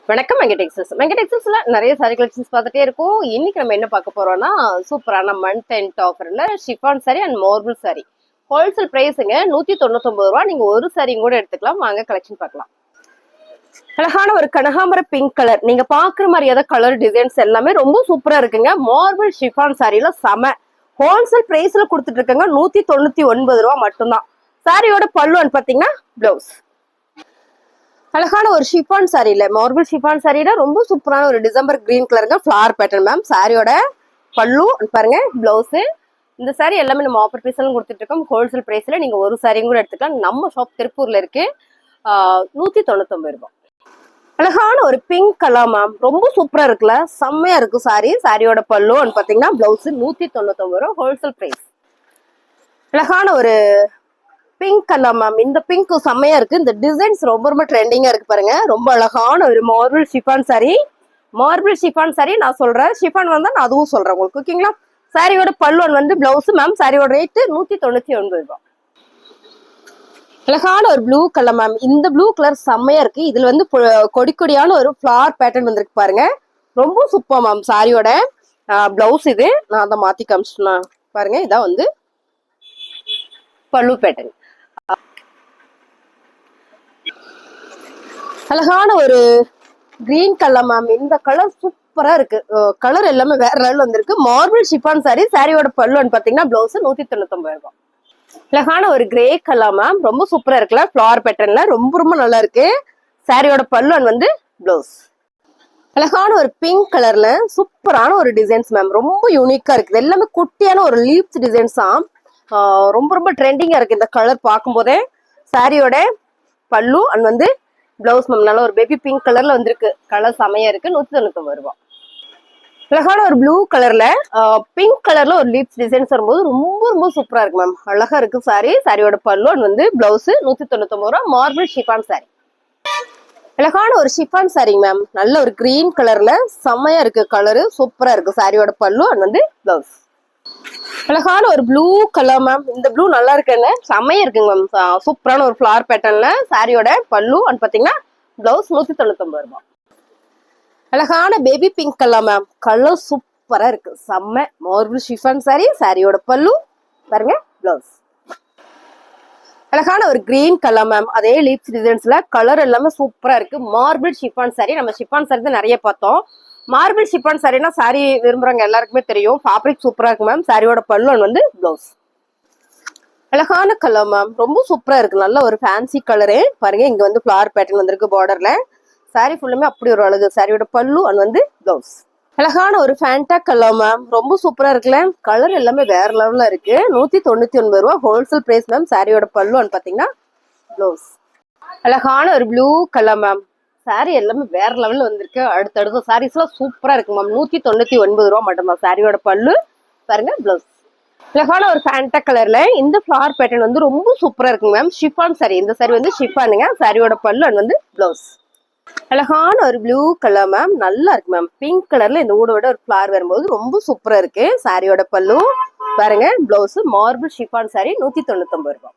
வணக்கம் வெங்கடெக்ஸஸ்ல நிறைய sorry collections பார்த்துட்டே இருக்கும். இன்னைக்கு நம்ம என்ன பார்க்க போறோம்னா சூப்பரான மந்த் எண்ட் ஆஃபர்ல chiffon sari and marble sari wholesale பிரைஸுங்க 199 ரூபா. நீங்க ஒரு சாரியும் கூட எடுத்துக்கலாம். வாங்க கலெக்ஷன் பார்க்கலாம். அழகான ஒரு கனகாம்பர பிங்க் கலர், நீங்க பாக்குற மாதிரியாத கலர் டிசைன்ஸ் எல்லாமே ரொம்ப சூப்பரா இருக்குங்க. மார்பிள் ஷிஃபான் சாரியில செம ஹோல்சேல் பிரைஸ்ல கொடுத்துட்டு இருக்காங்க. 199 ரூபா மட்டும்தான். சாரியோட பல்லுன்னு பாத்தீங்கன்னா பிளவுஸ். அழகான ஒரு ஷிஃபான் சாரியில மார்பிள் ஷிஃபான் சாரியில ரொம்ப சூப்பரான ஒரு டிசம்பர் கிரீன் கலருங்க ஃபிளவர் பேட்டர்ன் மேம். சாரியோட பல்லு பாருங்க, பிளவுஸ். இந்த சாரி எல்லாமே நம்ம ஆஃபர் பீஸ்லாம் கொடுத்துட்டு இருக்கோம். ஹோல்சேல் பிரைஸ்ல நீங்க ஒரு சாரியும் கூட எடுத்துக்கலாம். நம்ம ஷாப் திருப்பூர்ல இருக்கு. 199 ரூபாய். அழகான ஒரு பிங்க் கலர் மேம், ரொம்ப சூப்பரா இருக்குல்ல, செம்மையா இருக்கு சாரி. சாரியோட பல்லு பாத்தீங்கன்னா பிளவுஸ் 199 ரூபாய் ஹோல்சேல் பிரைஸ். அழகான ஒரு பிங்க் கலர் மேம், இந்த பிங்க் செம்மையா இருக்கு. இந்த டிசைன்ஸ் ரொம்ப ரொம்ப ட்ரெண்டிங்கா இருக்கு பாருங்க. ரொம்ப அழகான ஒரு marble chiffon sari. Marble chiffon sorry நான் சொல்றேன், ஷிஃபான் வந்தா நான் அதுவும் சொல்றேன் உங்களுக்கு. ஓகேங்களா? சாரியோட பல்லுவன் பிளவுஸ் மேம். சாரியோட ரேட்டு 199 ரூபாய். அழகான ஒரு ப்ளூ கலர் மேம், இந்த ப்ளூ கலர் செம்மையா இருக்கு. இதுல கொடி கொடியான ஒரு ஃபிளவர் பேட்டர்ன் வந்திருக்கு பாருங்க. ரொம்ப சூப்பர் மேம். சாரியோட பிளவுஸ் இது நான் அதை மாத்தி காமிச்சிட்டேன்னா பாருங்க. இதான் பல்லு பேட்டர்ன். அழகான ஒரு கிரீன் கலர் மேம், இந்த கலர் சூப்பரா இருக்கு. கலர் எல்லாமே வேற லெவல் வந்திருக்கு. Marble chiffon sorry. சாரியோட பல்லுன்னு பாத்தீங்கன்னா பிளவுஸ் 199 ரூபாய். அழகான ஒரு கிரே கலர் மேம், ரொம்ப சூப்பரா இருக்குல்ல, ஃபிளவர் பேட்டர்ன்ல ரொம்ப ரொம்ப நல்லா இருக்கு. சாரியோட பல்லுன்னு பிளவுஸ். அழகான ஒரு பிங்க் கலர்ல சூப்பரான ஒரு டிசைன்ஸ் மேம், ரொம்ப யூனிக்கா இருக்குது. எல்லாமே குட்டியான ஒரு லீவ்ஸ் டிசைன்ஸ் தான். ரொம்ப ரொம்ப ட்ரெண்டிங்கா இருக்கு இந்த கலர் பார்க்கும் போதே. சாரியோட பல்லு அண்ட் பிளவுஸ் மேம் நல்ல ஒரு பேபி பிங்க் கலர்ல வந்திருக்கு. கலர் செமையா இருக்கு. 199 ரூபாய். அழகான ஒரு ப்ளூ கலர்ல பிங்க் கலர்ல ஒரு லீப்ஸ் டிசைன்ஸ் வரும்போது ரொம்ப ரொம்ப சூப்பரா இருக்கு மேம். அழகா இருக்கு சாரி. சாரியோட பல்லு பிளவுஸ் 199 ரூபாய். Marble chiffon sorry. அழகான ஒரு ஷிஃபான் சாரி மேம், நல்ல ஒரு கிரீன் கலர்ல செம்மையா இருக்கு. கலரு சூப்பரா இருக்கு. சாரியோட பல்லு அண்ட் பிளவுஸ். அழகான ஒரு ப்ளூ கலர் மேம், இந்த ப்ளூ நல்லா இருக்குன்னு செம்மையா இருக்குங்க மேம். சூப்பரான ஒரு ஃபிளவர் பேட்டர்ன்ல சாரியோட பல்லு அண்ட் பாத்தீங்கன்னா பிளவுஸ் 199 ரூபாய். அழகான baby pink colour ma'am, colour சூப்பரா இருக்கு, செம்ம. Marble chiffon sorry. சாரியோட பல்லு பாருங்க, பிளவுஸ். அழகான ஒரு கிரீன் கலர் மேம், அதே லீப்ஸ் டிசைன்ஸ்ல கலர் எல்லாமே சூப்பரா இருக்கு. Marble chiffon sorry. நம்ம ஷிஃபான் சாரி தான் நிறைய பார்த்தோம். மார்பிள் ஷிஃபான் சாரினா சாரி விரும்புறவங்க எல்லாருக்குமே தெரியும். ஃபேப்ரிக் சூப்பரா இருக்கு மேம். சாரியோட பல்லு பிளவுஸ். அழகான கலர் மேம், ரொம்ப சூப்பரா இருக்கு. நல்ல ஒரு ஃபேன்சி கலரு பாருங்க. இங்க ஃபிளவர் பேட்டர்ன் வந்திருக்கு பார்டர்ல. சாரி ஃபுல்லுமே அப்படி ஒரு அழகு. சாரியோட பல்லு அண்ட் பிளவுஸ். அழகான ஒரு ஃபேண்டா கலர் மேம், ரொம்ப சூப்பரா இருக்குல்ல. கலர் எல்லாமே வேற லெவல்ல இருக்கு. 199 ரூபாய் ஹோல்சேல் பிரைஸ் மேம். சாரியோட பல்லு பாத்தீங்கன்னா பிளவுஸ். அழகான ஒரு ப்ளூ கலர் மேம், சாரி எல்லாமே வேற லெவல்ல வந்திருக்கு. அடுத்தடுத்த சாரீஸ் எல்லாம் சூப்பரா இருக்கு மேம். 199 ரூபாய் மட்டும்தான். சாரியோட பல்லு பாருங்க, பிளவுஸ். அழகான ஒரு ஃபேண்டா கலர்ல இந்த ஃபிளவர் பேட்டர்ன் ரொம்ப சூப்பரா இருக்கு மேம். Chiffon sorry. இந்த சாரி ஷிஃபானுங்க. சாரியோட பல்லு அண்ட் பிளவுஸ். அழகான ஒரு ப்ளூ கலர் மேம், நல்லா இருக்கு மேம். பிங்க் கலர்ல இந்த ஊடோட ஒரு ஃபிளவர் வரும்போது ரொம்ப சூப்பரா இருக்கு. சாரியோட பல்லு பாருங்க, பிளவுஸ். மார்பிள் ஷிஃபான் சாரி 199 ரூபாய்.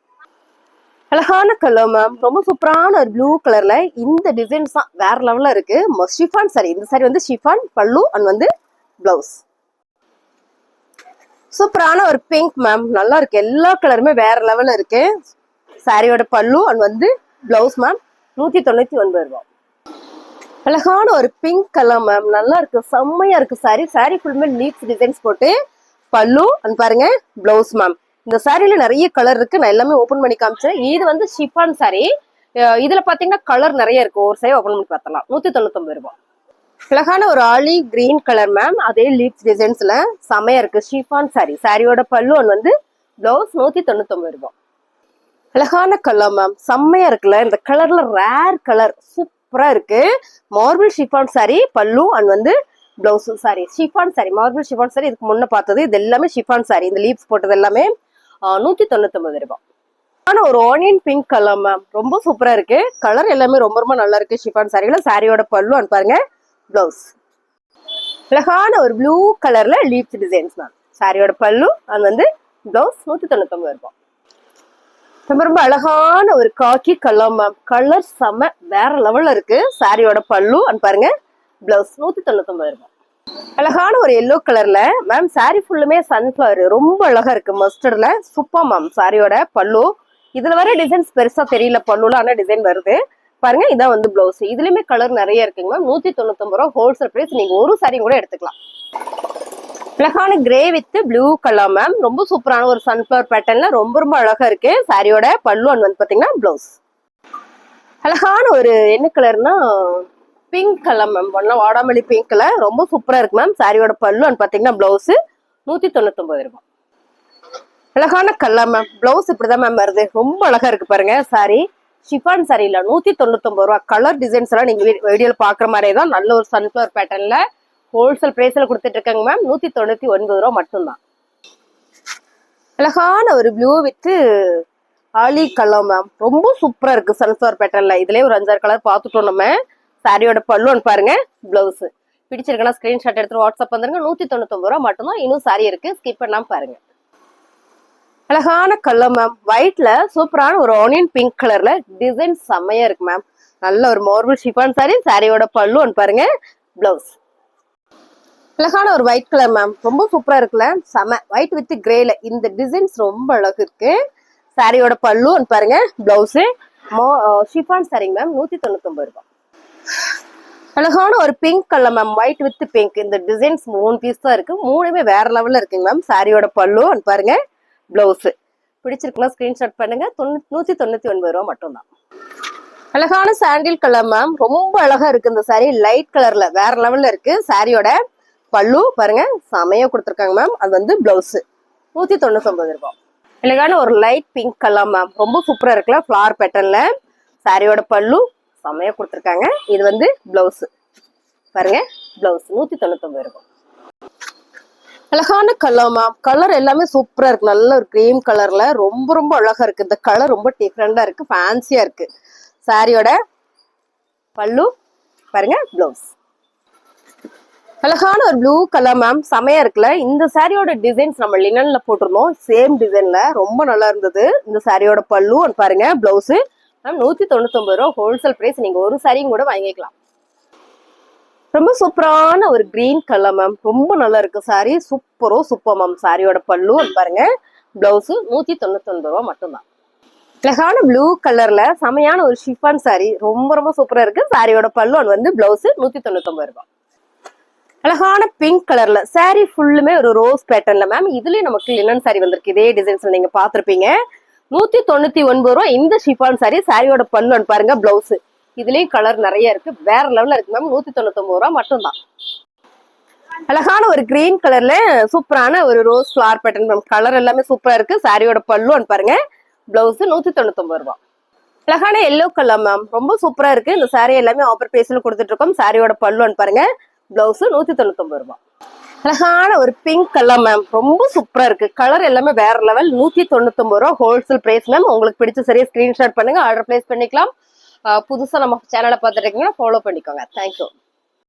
அழகான கலர் மேம், ரொம்ப சூப்பரான ஒரு ப்ளூ கலர்ல இந்த டிசைன்ஸ் தான் வேற லெவல்ல இருக்கு. Chiffon sorry. இந்த சாரி ஷிஃபான் பல்லு அண்ட் பிளவுஸ். சூப்பரான ஒரு பிங்க் மேம், நல்லா இருக்கு. எல்லா கலருமே வேற லெவல்ல இருக்கு. சாரியோட பல்லு அண்ட் பிளவுஸ் மேம் 199 ரூபாய். அழகான ஒரு பிங்க் கலர் மேம், நல்லா இருக்கு, செம்மையா இருக்கு சாரி. சாரி ஃபுல்லுமே லீப்ஸ் டிசைன்ஸ் போட்டு பல்லு அண்ட் பாருங்க பிளவுஸ் மேம். இந்த சாரியில நிறைய கலர் இருக்கு. நான் எல்லாமே ஓபன் பண்ணி காமிச்சேன். இது ஷிஃபான் சாரி. இதுல பாத்தீங்கன்னா கலர் நிறைய இருக்கு. ஒரு சாரி ஓபன் பண்ணி பார்த்தலாம். 199 ரூபாய். அழகான ஒரு ஆலிவ் கிரீன் கலர் மேம், அதே லீப்ஸ் டிசைன்ஸ்ல செமையா இருக்கு. Chiffon sorry. சாரியோட பல்லு அண்ட் பிளவுஸ் 199 ரூபாய். அழகான கலர் மேம், செம்மையா இருக்குல்ல. இந்த கலர்ல ரேர் கலர் சூப்பரா இருக்கு. Marble chiffon sari. Pallu and blouse. Sari chiffon sari. Marble chiffon sari இதுக்கு முன்ன பார்த்தது. இது எல்லாமே ஷிஃபான் சாரி. இந்த லீப்ஸ் போட்டது எல்லாமே 199 ரூபாய். ஆனா ஒரு ஆனியன் பிங்க் கலர் மேம், ரொம்ப சூப்பரா இருக்கு. கலர் எல்லாமே ரொம்ப ரொம்ப நல்லா இருக்கு ஷிஃபான் சாரியில. சாரியோட பல்லு அண்ட் பாருங்க, பிளவுஸ். அழகான ஒரு ப்ளூ கலர்ல லீப்ஸ் டிசைன்ஸ் மேம். சாரியோட பல்லு அண்ட் பிளவுஸ் 199 ரூபாய். ரொம்ப ரொம்ப அழகான ஒரு காக்கி கலர் மேம். கலர் செம வேற லெவல்ல இருக்கு. சாரியோட பல்லு அண்ட் பாருங்க பிளவுஸ் 199 ரூபாய். அழகான ஒரு எல்லோ கலர்ல மேம். சாரி ஃபுல்லுமே சன்ஃபிளவர் ரொம்ப அழகா இருக்கு. மஸ்டர்ட்ல சூப்பர் மேம். சாரியோட பல்லு இதுல வர டிசைன்ஸ் பெருசா தெரியல பல்லுல, ஆனா டிசைன் வருது பாருங்க. இதான் வந்து பிளவுஸ். இதுலயுமே கலர் நிறைய இருக்குங்க மேம். 199 ரூபாய் ஹோல்சேல் பிரைஸ். நீங்க ஒரு சாரி கூட எடுத்துக்கலாம். அழகான grey with blue colour ma'am. ரொம்ப சூப்பரான ஒரு சன்ஃபிளவர் பேட்டர்ன்ல ரொம்ப ரொம்ப அழகா இருக்கு. சாரியோட பல்லு வந்து பாத்தீங்கன்னா பிளவுஸ். அழகான ஒரு என்ன கலர்னா பிங்க் கலர் மேம். ஒன்னும் வாடாமல்லி பிங்க் கலர் ரொம்ப சூப்பரா இருக்கு மேம். சாரியோட பல்லு பாத்தீங்கன்னா பிளவுஸ் 199 ரூபாய். அழகான கலர் மேம். பிளவுஸ் இப்படிதான் மேம் வருது. ரொம்ப அழகா இருக்கு பாருங்க. சாரி ஷிஃபான் சாரியில 199 ரூபாய். கலர் டிசைன்ஸ் எல்லாம் நீங்க வீடியோல பாக்குற மாதிரியே தான். நல்ல ஒரு சன்ஃபிளவர் பேட்டர்ன்ல ஹோல்சேல் பிரைஸ்ல கொடுத்துட்டு இருக்காங்க மேம். 199 ரூபாய் மட்டும்தான். அழகான ஒரு ப்ளூ வித் ஆலி கலர் மேம். ரொம்ப சூப்பரா இருக்கு சன்ஃபிளவர் பேட்டர்ன்ல. இதுலயே ஒரு 5-6 கலர் பார்த்துட்டோம் நம்ம. சாரியோட பல்லுன்னு பாருங்க பிளவுஸ். பிடிச்சிருக்கா ஸ்கிரீன்ஷாட் எடுத்து வாட்ஸ்அப் வந்துருங்க. 199 ரூபாய் மட்டும்தான். இன்னும் சாரி இருக்கு, ஸ்கிப் பண்ணாம பாருங்க. அழகான கலர் மேம். ஒயிட்ல சூப்பரான ஒரு ஆனியன் பிங்க் கலர்ல டிசைன் செம்மையா இருக்கு மேம். நல்ல ஒரு மார்பிள் ஷிஃபான் சாரி. சாரியோட பல்லுன்னு பாருங்க பிளவுஸ். அழகான ஒரு ஒயிட் கலர் மேம். ரொம்ப சூப்பரா இருக்குல்ல, செம. ஒயிட் வித் கிரேல இந்த டிசைன்ஸ் ரொம்ப அழகு இருக்கு. சாரியோட பல்லு பாருங்க பிளவுஸ். ஷிஃபான் சாரிங்க மேம். 199 ரூபாய். அழகான ஒரு pink colour ma'am. White with pink இந்த டிசைன்ஸ் 3 பீஸ் தான் இருக்கு. 3மே வேற லெவல்ல இருக்குங்க மேம். சாரியோட பல்லு பாருங்க பிளவுஸ். பிடிச்சிருக்குன்னா ஸ்கிரீன்ஷாட் பண்ணுங்க. 199 ரூபாய் மட்டும்தான். அழகான சாண்டில் கலர் மேம். ரொம்ப அழகா இருக்கு இந்த சாரி. லைட் கலர்ல வேற லெவல்ல இருக்கு. சாரியோட பல்லு பாருங்க செமையா கொடுத்துருக்காங்க மேம். அது வந்து பிளவுஸ் 199 ரூபாய். அழகான ஒரு லைட் பிங்க் கலர் மேம். ரொம்ப சூப்பரா இருக்குல்ல, ஃபிளவர் பேட்டர்ன்ல. சாரியோட பல்லு செமையா கொடுத்துருக்காங்க. இது வந்து பிளவுஸ் பாருங்க பிளவுஸ் 199 ரூபாய். அழகான கலர் மேம். கலர் எல்லாமே சூப்பரா இருக்கு. நல்ல ஒரு கிரீம் கலர்ல ரொம்ப ரொம்ப அழகா இருக்கு. இந்த கலர் ரொம்ப டிஃப்ரெண்டா இருக்கு, ஃபேன்சியா இருக்கு. சாரியோட பல்லு பாருங்க பிளவுஸ். அழகான ஒரு ப்ளூ கலர் மேம். செமையா இருக்குல்ல. இந்த சாரியோட டிசைன்ஸ் நம்ம லினன்ல போட்டிருந்தோம். சேம் டிசைன்ல ரொம்ப நல்லா இருந்தது. இந்த சாரியோட பல்லு பாருங்க பிளவுஸ் மேம். 199 ரூபாய் ஹோல்சேல் பிரைஸ். நீங்க ஒரு சாரியும் கூட வாங்கிக்கலாம். ரொம்ப சூப்பரான ஒரு கிரீன் கலர் மேம். ரொம்ப நல்லா இருக்கு சாரி. Super ma'am. சாரியோட பல்லு பாருங்க பிளவுஸ் 199 ரூபாய் மட்டும்தான். அழகான ப்ளூ கலர்ல செமையான ஒரு ஷிஃபான் சாரி. ரொம்ப ரொம்ப சூப்பரா இருக்கு. சாரியோட பல்லு வந்து பிளவுஸ் 199 ரூபாய். அழகான பிங்க் கலர்ல சாரி ஃபுல்லுமே ஒரு ரோஸ் பேட்டர்ன்ல மேம். இதுலயும் நமக்கு லினன் சாரி வந்திருக்கு. இதே டிசைன்ஸ்ல நீங்க பாத்திருப்பீங்க. 199 ரூபாய் இந்த ஷிஃபான் சாரி. சாரியோட பல்லு பாருங்க பிளவுஸ். இதுலயும் கலர் நிறைய இருக்கு. வேற லெவல்ல இருக்கு மேம். 199 ரூபாய் மட்டும்தான். அழகான ஒரு கிரீன் கலர்ல சூப்பரான ஒரு rose flower pattern ma'am. Colour எல்லாமே சூப்பரா இருக்கு. சாரியோட பல்லு பாருங்க பிளவுஸ் 199 ரூபாய். அழகான எல்லோ கலர் மேம். ரொம்ப சூப்பரா இருக்கு. இந்த சாரி எல்லாமே ஆஃபர் பிரைஸ்ல கொடுத்துட்டு இருக்கோம். சாரியோட பல்லு பாருங்க பிளவுஸ் 199 ரூபாய். அழகான ஒரு பிங்க் கலர் மேம். ரொம்ப சூப்பரா இருக்கு. கலர் எல்லாமே வேற லெவல். 199 ரூபாய் ஹோல்சேல் பிரைஸ் மேம். உங்களுக்கு பிடிச்ச சரியா ஸ்கிரீன்ஷாட் பண்ணுங்க, ஆர்டர் பிளேஸ் பண்ணிக்கலாம். புதுசா நம்ம சேனலை பார்த்துட்டு இருக்கீங்கன்னா ஃபாலோ பண்ணிக்கோங்க. தேங்க்யூ.